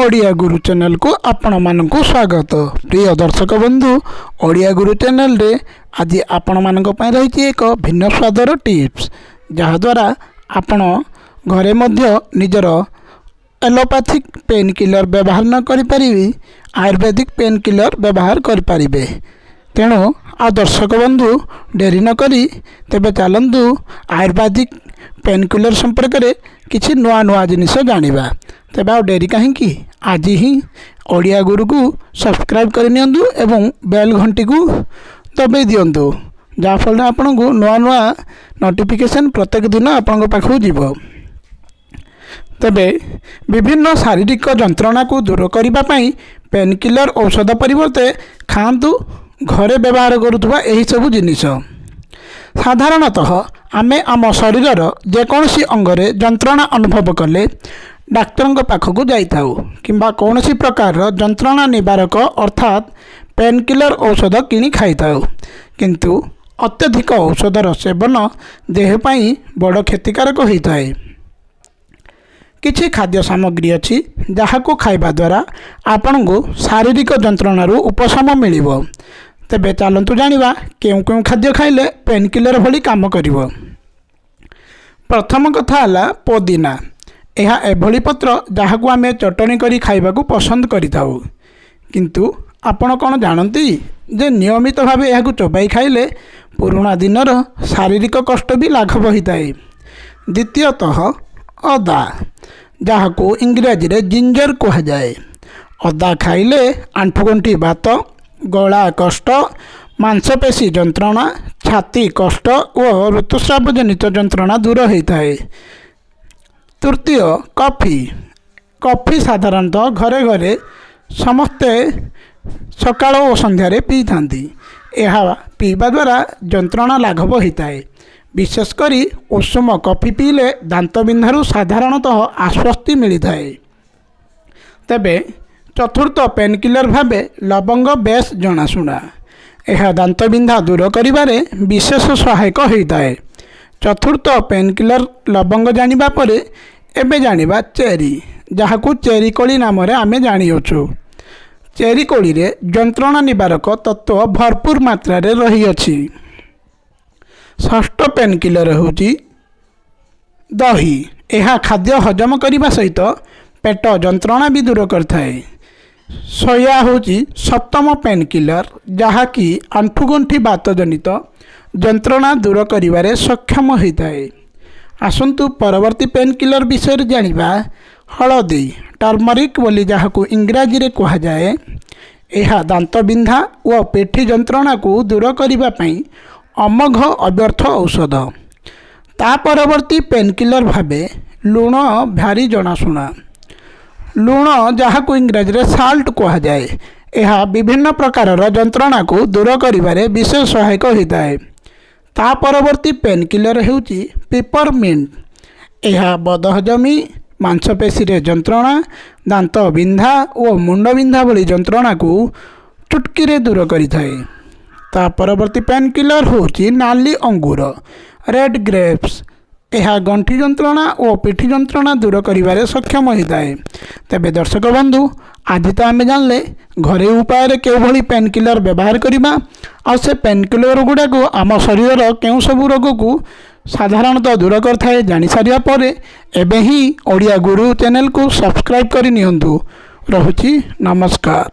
ओडिया गुरु channel को आपण मानक स्वागत। प्रिय दर्शक बंधु, ओडिया गुरु चैनल रे आज आपण मानक पय रही एक भिन्न स्वादर टिप्स जहाद्वारा आपण घरे मध्य निजर एलोपैथिक पेन किलर व्यवहार न करि परिबे, आयुर्वेदिक पेन किलर व्यवहार करि परिबे। तेणु आ दर्शक बंधु डेरी न करी तेबे चलंतु आयुर्वेदिक पेन किलर संपर्क में किसी नुआ नुआ जिनिस जानिबा। तेबे आ डेरी कहीं आज ही ओडिया गुरु को सब्सक्राइब करनियंतु एवं बेल घंटी को दबाई दियंतु, जाफल आपन को नुआ नुआ नोटिफिकेशन प्रत्येक दिन आपन पाखु जीव। तेबे विभिन्न शारीरिक जंत्रणा को दूर करबा पई पेन किलर औषध परिवर्ते खांतु घरे व्यवहार करुवा एही सब जिनिस। साधारणतः आमे आम शरीरर जेकोसी अंगरे जंत्रणा अनुभव कले डाक्तर पाखक जाइथाउ किंबा कौनसी प्रकार जंत्रणा निवारक अर्थात पेन किलर औषध किणी खाइथाउ, किंतु अत्यधिक औषधर सेवन देह पई बड़ क्षतिकारक होता है। किछि खाद्य सामग्री अच्छी जहाको खाइबा द्वारा आपन को शारीरिक जंत्रणा उपशम मिलिबो। तेबे चलंतु जानिबा केउ केउ खाद्य खाइले पेन किलर भली काम करिवो। प्रथम कथा हला पुदीना। यह एभली पत्र जहाको आमे चटनी करी खाइबाकू पसंद करिताउ, किंतु आपण कोन जानती जे नियमित भावे यह चोबाई खाइले पुराना दिनर शारीरिक कष्ट भी लाघव होता है। द्वितीयतः अदा, जहाको इंग्राजी रे जिंजर कहा जाए। अदा खाइले आंठुगंठी बात, गला कष्ट, मांसपेशी जंत्रणा, छाती कष्ट और ऋतुस्राव जनित जंत्रणा दूर होता है। तृतीय कॉफी। कॉफी साधारणतः घरे घरे समस्ते सकाळ और संध्यारे पी थांती। यह पीवा द्वारा जंत्रणा लाघव होता है। विशेषकर उषुम कॉफी पीले दांत बिंधारू साधारणतः आश्वस्ति मिलता है। तेबे चतुर्थ पेन किलर भावे लवंग बेस जनाशुना। यह दांत बिंधा दूर करिबारे विशेष सहायक होता है। चतुर्थ पेन किलर लवंग जानिबा परे एबे जानिबा चेरी, जहाकू चेरी कोली नाम रे आमे जानियोछु। चेरी कोली रे जंत्रणा निवारक तत्व भरपूर मात्रा रे रही अछि। षष्ठ पेन किलर होची दही। यह खाद्य हजम करने सहित पेट जंत्रणा भी दूर करथाए। सोया होची सप्तम पेन किलर, जहाँकि आंठुगंठी बात जनित जंत्रणा दूर करिवारे सक्षम होता है। आसंतु परवर्ती पेन किलर विषय जानिबा। हलदी, टर्मरिक बोली जहाँकू इंग्राजी रे कहा जाए। यह दांत बिंधा व पेठी जंत्रणा को दूर करने पई अमघ अव्यर्थ औषध। ता परवर्ती पेन किलर भावे लुण भारी जनाशुना। लुण जहाको इंग्राजी रे साल्ट कहा जाए। यह विभिन्न प्रकार जंत्रणा को दूर करिबारे विशेष सहायक होता है। ता परवर्ती पेन किलर हेउची पेपरमिंट। यह बदहजमी, मांसपेशी रे जंत्रणा, दांत बिंधा और मुंड बिंधा भली जंत्रणा को चुटकी रे दूर करिथाए। ता परवर्ती पेन किलर होची नाली अंगूर, रेड ग्रेप्स। यह गंठी जंत्रणा और पिठी जंत्रणा दूर करिबारे सक्षम होता है। तेबे दर्शक बंधु, आज तो आम जानले घरे उपाय केउ भली पेन किलर व्यवहार करिबा और से पेन किलर गुड़ा को आम शरीर केउ सब रोग को साधारणतः दूर करथाए जानि सारिया परे एबे ही ओडिया गुरु चैनल को सब्सक्राइब करि नियंतु। रहुछि, नमस्कार।